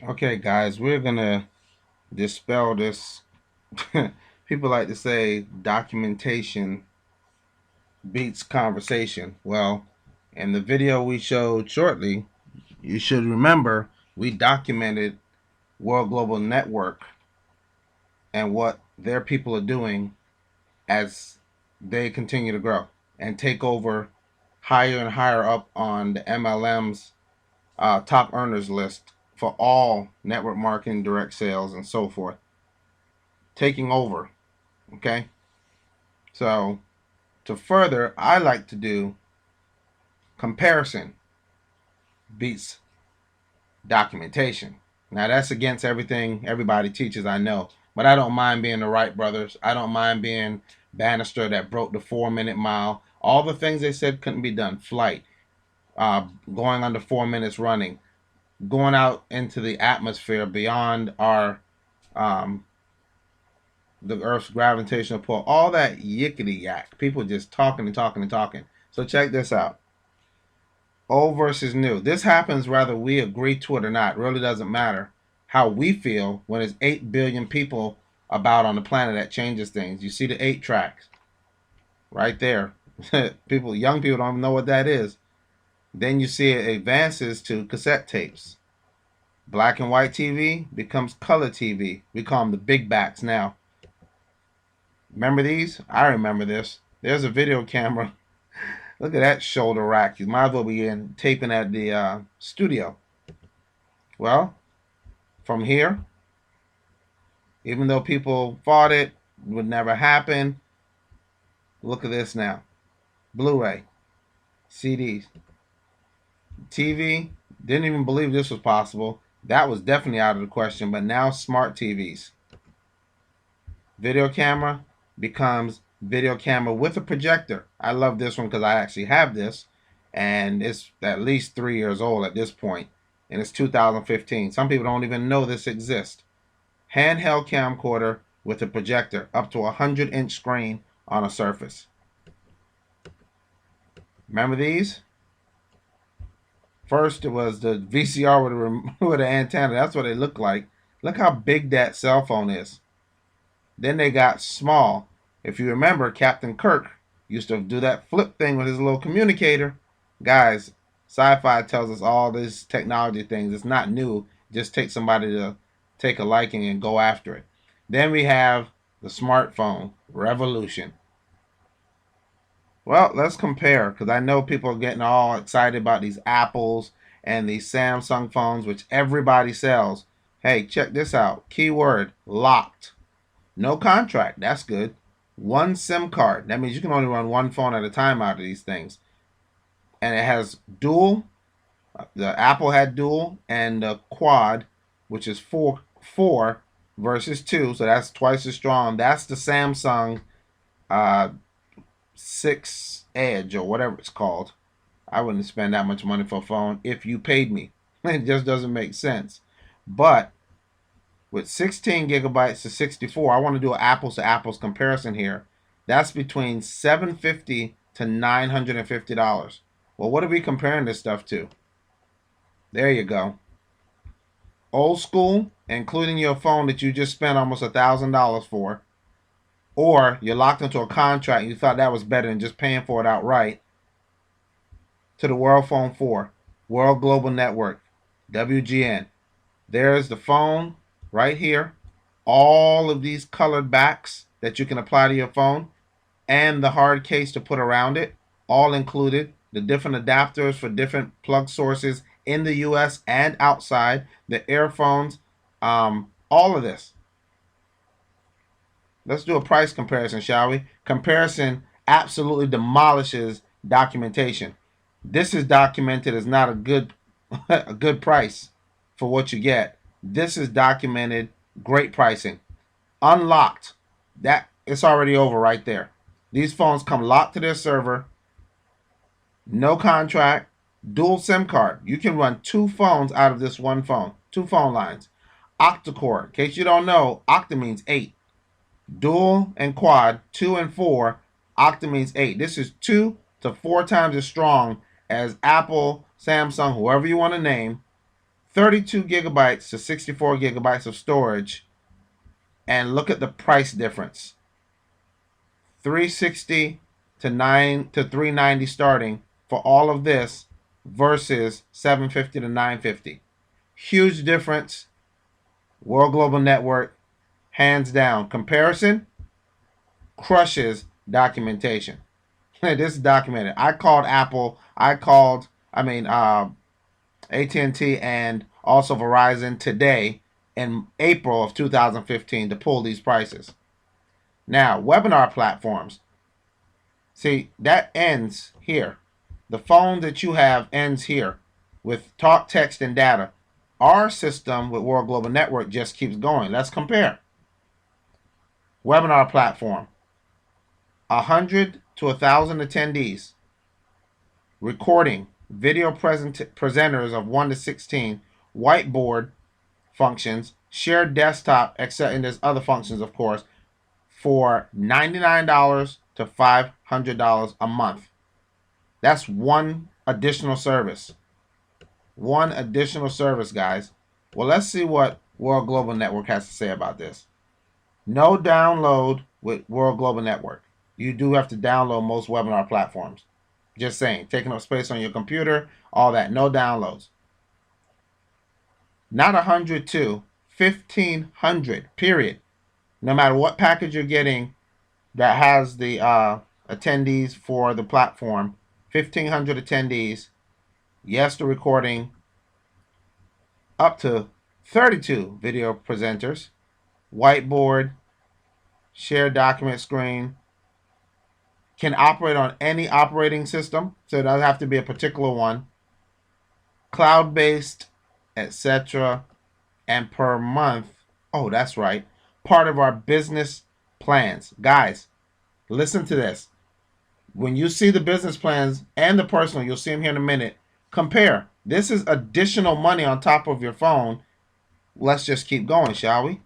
Okay, guys, we're gonna dispel this. People like to say documentation beats conversation. Well, in the video we showed shortly, you should remember we documented World Global Network and what their people are doing as they continue to grow and take over higher and higher up on the MLM's top earners list for all network marketing, direct sales, and so forth. Taking over. Okay. So to further, I like to do comparison beats documentation. Now that's against everything everybody teaches, I know, but I don't mind being the Wright brothers. I don't mind being Bannister that broke the 4 minute mile. All the things they said couldn't be done. Flight, going under 4 minutes running, going out into the atmosphere beyond our the Earth's gravitational pull. All that yickety yak. People just talking and talking and talking. So check this out. Old versus new. This happens whether we agree to it or not. It really doesn't matter how we feel when there's 8 billion people about on the planet. That changes things. You see the 8 tracks right there. Young people don't even know what that is. Then you see it advances to cassette tapes. Black and white TV becomes color TV. We call them the big bats now. Remember these? I remember this. There's a video camera. Look at that shoulder rack. You might as well be in taping at the studio. Well, from here, even though people thought it would never happen, look at this now. Blu-ray, CDs, TV. Didn't even believe this was possible. That was definitely out of the question. But now smart TVs. Video camera becomes video camera with a projector. I love this one because I actually have this, and it's at least 3 years old at this point, and it's 2015. Some people don't even know this exists. Handheld camcorder with a projector, up to a 100-inch screen on a surface. Remember these? First, it was the VCR with an antenna. That's what they look like. Look how big that cell phone is. Then they got small. If you remember, Captain Kirk used to do that flip thing with his little communicator. Guys, sci-fi tells us all these technology things. It's not new. It just takes somebody to take a liking and go after it. Then we have the smartphone revolution. Well, let's compare, because I know people are getting all excited about these Apples and these Samsung phones, which everybody sells. Hey, check this out. Keyword, locked. No contract. That's good. One SIM card. That means you can only run one phone at a time out of these things. And it has dual. The Apple had dual, and the quad, which is four versus two. So that's twice as strong. That's the Samsung 6 Edge or whatever it's called. I wouldn't spend that much money for a phone if you paid me. It just doesn't make sense. But with 16 gigabytes to 64, I want to do an apples to apples comparison here. That's between $750 to $950. Well, what are we comparing this stuff to? There you go. Old school, including your phone that you just spent almost $1,000 for, or you're locked into a contract and you thought that was better than just paying for it outright, to the World Phone 4, World Global Network, WGN. There's the phone right here. All of these colored backs that you can apply to your phone and the hard case to put around it, all included. The different adapters for different plug sources in the US and outside, the earphones, all of this. Let's do a price comparison, shall we? Comparison absolutely demolishes documentation. This is documented as not a good a good price for what you get. This is documented great pricing. Unlocked. That it's already over right there. These phones come locked to their server. No contract. Dual SIM card. You can run 2 phones out of this one phone. 2 phone lines. Octa-core. In case you don't know, octa means 8. Dual and quad, 2 and 4. Octa means 8. This is 2 to 4 times as strong as Apple, Samsung, whoever you want to name, 32 gigabytes to 64 gigabytes of storage, and look at the price difference. 360 to 390 starting for all of this versus 750 to 950. Huge difference. World Global Network, hands down. Comparison crushes documentation. This is documented. I called Apple. AT&T and also Verizon today in April of 2015 to pull these prices. Now, webinar platforms. See, that ends here. The phone that you have ends here with talk, text, and data. Our system with World Global Network just keeps going. Let's compare. Webinar platform. 100 to 1,000 attendees. Recording. Video presenters of 1 to 16. Whiteboard functions. Shared desktop, except and there's other functions, of course, for $99 to $500 a month. That's one additional service. One additional service, guys. Well, let's see what World Global Network has to say about this. No download with World Global Network. You do have to download most webinar platforms. Just saying, taking up space on your computer, all that. No downloads. Not 100 to 1,500, period. No matter what package you're getting that has the attendees for the platform, 1,500 attendees. Yes, the recording. Up to 32 video presenters. Whiteboard. Shared document screen. Can operate on any operating system, so it doesn't have to be a particular one. Cloud-based, etc. And per month, oh, that's right, part of our business plans. Guys, listen to this. When you see the business plans and the personal, you'll see them here in a minute. Compare. This is additional money on top of your phone. Let's just keep going, shall we?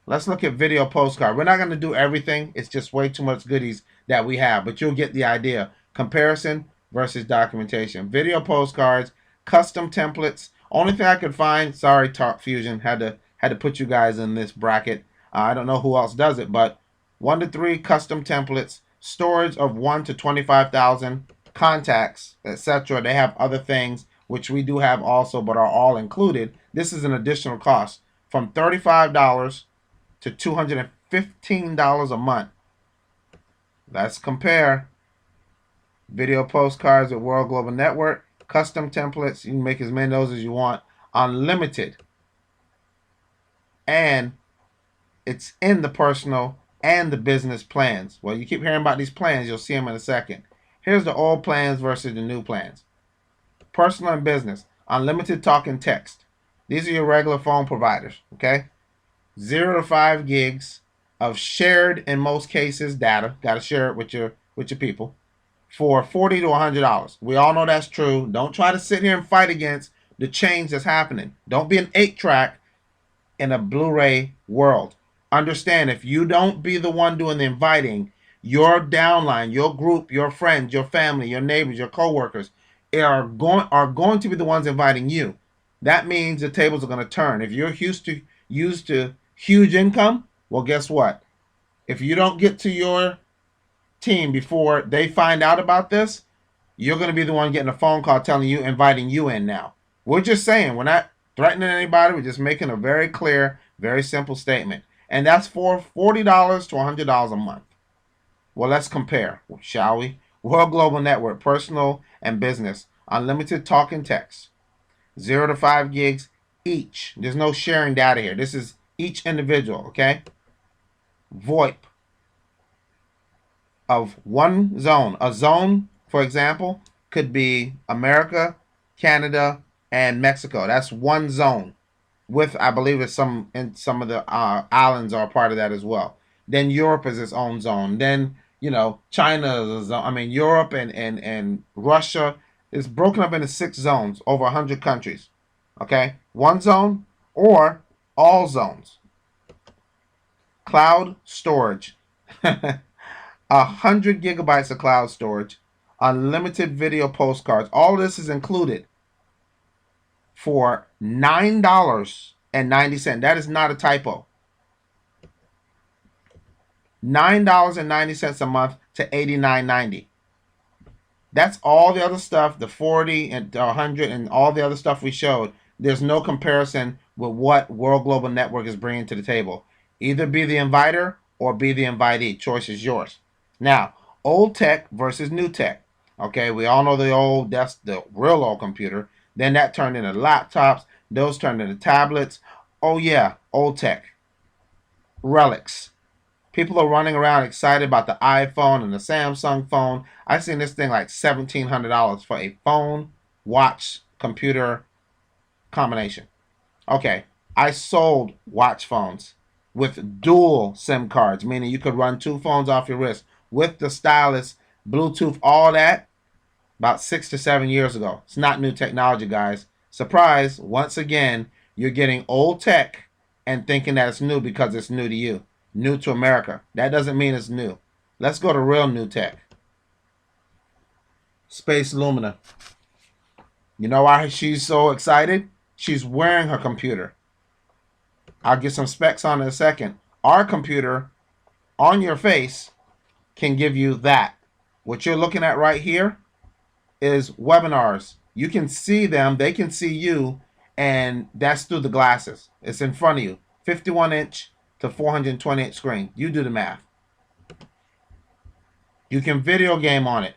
Let's look at video postcard. We're not going to do everything. It's just way too much goodies that we have, but you'll get the idea. Comparison versus documentation. Video postcards, custom templates. Only thing I could find, sorry, Talk Fusion, had to put you guys in this bracket. I don't know who else does it, but 1 to 3 custom templates, storage of 1 to 25,000 contacts, etc. They have other things which we do have also, but are all included. This is an additional cost from $35 to $215 a month. Let's compare. Video postcards with World Global Network, custom templates. You can make as many of those as you want. Unlimited. And it's in the personal and the business plans. Well, you keep hearing about these plans. You'll see them in a second. Here's the old plans versus the new plans. Personal and business. Unlimited talk and text. These are your regular phone providers. Okay? 0 to 5 gigs of shared, in most cases, data. Got to share it with your people for $40 to $100. We all know that's true. Don't try to sit here and fight against the change that's happening. Don't be an 8-track in a Blu-ray world. Understand, if you don't be the one doing the inviting, your downline, your group, your friends, your family, your neighbors, your coworkers are going to be the ones inviting you. That means the tables are going to turn. If you're used to huge income, well, guess what? If you don't get to your team before they find out about this, you're going to be the one getting a phone call telling you, inviting you in now. We're just saying, we're not threatening anybody. We're just making a very clear, very simple statement. And that's for $40 to $100 a month. Well, let's compare, shall we? World Global Network, personal and business, unlimited talk and text, 0 to 5 gigs each. There's no sharing data here. This is each individual, okay? VoIP of one zone. A zone, for example, could be America, Canada, and Mexico. That's one zone. With, I believe, it's some of the islands are part of that as well. Then Europe is its own zone. Then, China is a zone. I mean, Europe and Russia is broken up into 6 zones, over 100 countries. Okay? One zone or all zones. Cloud storage. 100 gigabytes of cloud storage. Unlimited video postcards. All this is included for $9.90. That is not a typo. $9.90 a month to $89.90. That's all the other stuff, the 40 and 100 and all the other stuff we showed. There's no comparison with what World Global Network is bringing to the table. Either be the inviter or be the invitee. Choice is yours. Now, old tech versus new tech. Okay, we all know the old, that's the real old computer. Then that turned into laptops. Those turned into tablets. Oh yeah, old tech. Relics. People are running around excited about the iPhone and the Samsung phone. I seen this thing like $1,700 for a phone, watch, computer combination. Okay, I sold watch phones with dual SIM cards, meaning you could run 2 phones off your wrist with the stylus, Bluetooth, all that, about 6 to 7 years ago. It's not new technology, guys. Surprise, once again, you're getting old tech and thinking that it's new because it's new to you. New to America. That doesn't mean it's new. Let's go to real new tech. Space Lumina. You know why she's so excited? She's wearing her computer. I'll get some specs on it in a second. Our computer on your face can give you that. What you're looking at right here is webinars. You can see them, they can see you, and that's through the glasses. It's in front of you. 51-inch to 420-inch screen. You do the math. You can video game on it.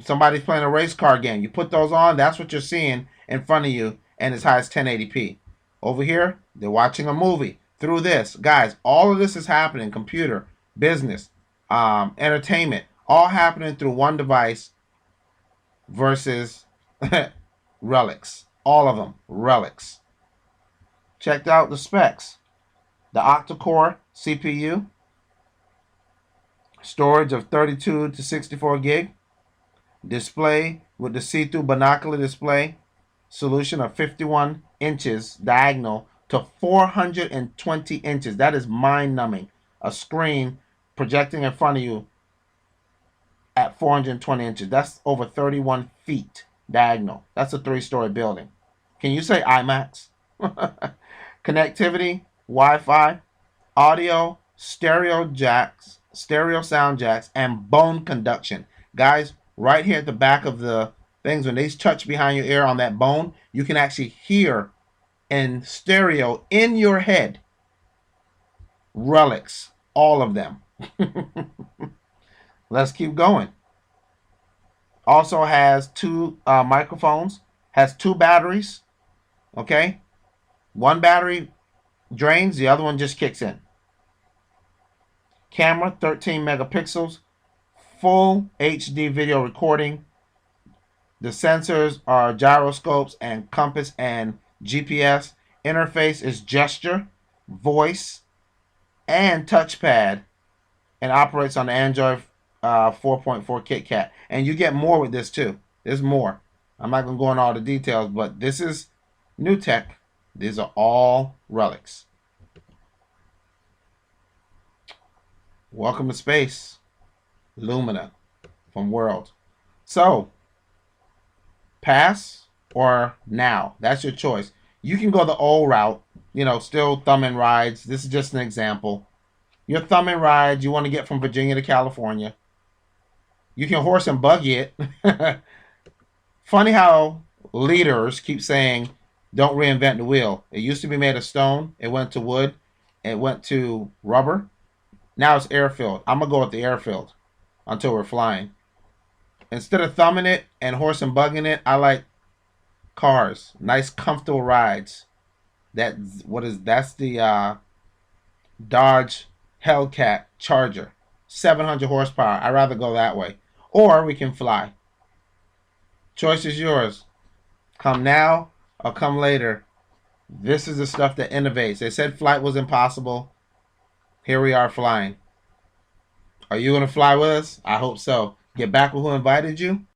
Somebody's playing a race car game. You put those on, that's what you're seeing in front of you, and as high as 1080p. Over here, they're watching a movie through this. Guys, all of this is happening. Computer, business, entertainment, all happening through one device versus relics. All of them, relics. Checked out the specs. The octa-core CPU, storage of 32 to 64 gig, display with the see-through binocular display, solution of 51 inches diagonal to 420 inches. That is mind-numbing. A screen projecting in front of you at 420 inches. That's over 31 feet diagonal. That's a 3-story building. Can you say IMAX? Connectivity, Wi-Fi, audio, stereo sound jacks, and bone conduction. Guys, right here at the back of the things, when they touch behind your ear on that bone, you can actually hear in stereo in your head. Relics, all of them. Let's keep going. Also has 2 microphones, has 2 batteries. Okay, one battery drains, the other one just kicks in. Camera, 13 megapixels, full HD video recording. The sensors are gyroscopes and compass and GPS. Interface is gesture, voice, and touchpad, and operates on the Android 4.4 KitKat. And you get more with this too. There's more. I'm not going to go into all the details, but this is new tech. These are all relics. Welcome to space. Lumina from World. So, pass or now. That's your choice. You can go the old route, still thumbing rides. This is just an example. You're thumbing rides. You want to get from Virginia to California. You can horse and buggy it. Funny how leaders keep saying, don't reinvent the wheel. It used to be made of stone. It went to wood. It went to rubber. Now it's air-filled. I'm going to go with the air-filled until we're flying. Instead of thumbing it and horse and bugging it, I like cars. Nice, comfortable rides. That's the Dodge Hellcat Charger. 700 horsepower. I'd rather go that way. Or we can fly. Choice is yours. Come now or come later. This is the stuff that innovates. They said flight was impossible. Here we are flying. Are you going to fly with us? I hope so. Get back with who invited you.